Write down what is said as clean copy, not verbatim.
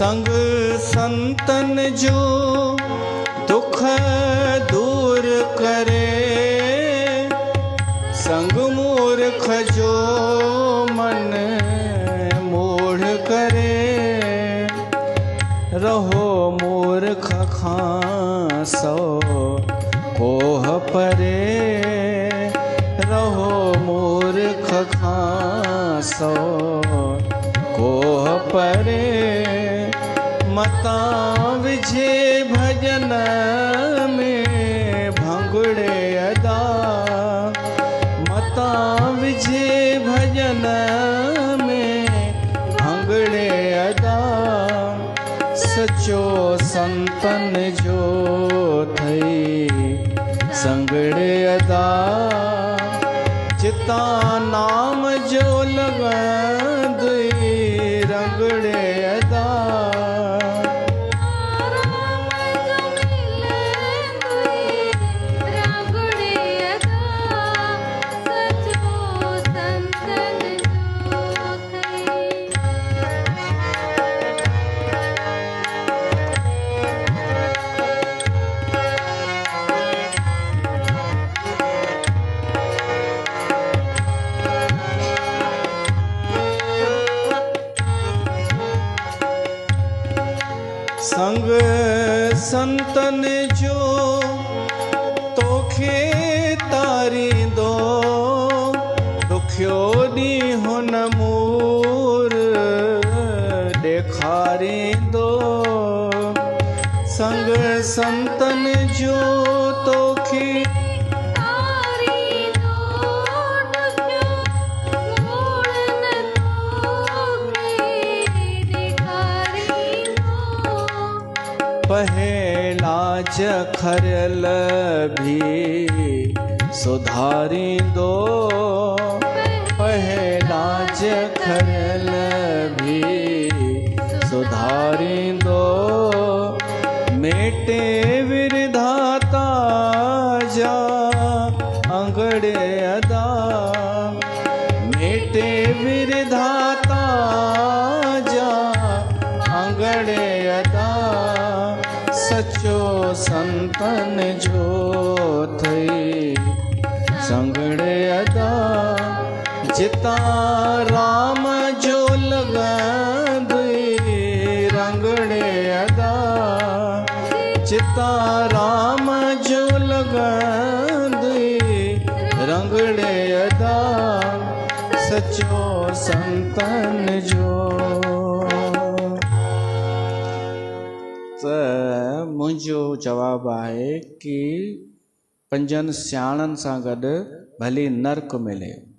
संग संतन जो दुख दूर करे, संग मूर्ख जो मन मूढ़ करे। रहो मूर्ख खांसो कोह परे, रहो मूर्ख खांसो कोह परे। मता विझे भजन में भंगुड़े अदा, मता विझे भजन में भंगुड़े अदा। सचो संतन जो थई संगड़े अदा, चिता नाम जो लगंद रंगड़े अदा। संग संतन जो तोखे तारींदो, दुखियो ॾींहुं हुन मूर ॾेखारींदो। संग संतन जो तोखे पहेला जखरल भी सुधारींदो, पहेला जखरल भी सुधारींदो। मेटे विरधाता जा अंगड़े अदा, मेटे विरधाता जा अंगड़े अदा। सचो संतन जो थई संगड़े अदा, जिता राम जो लगंद रंगड़े अदा, जिता राम जो लगंद रंगड़े अदा। सचो संतन जो। मुंहिंजो जवाब आहे कि पंजनि सियाणनि सां गॾु भली नर्क मिले।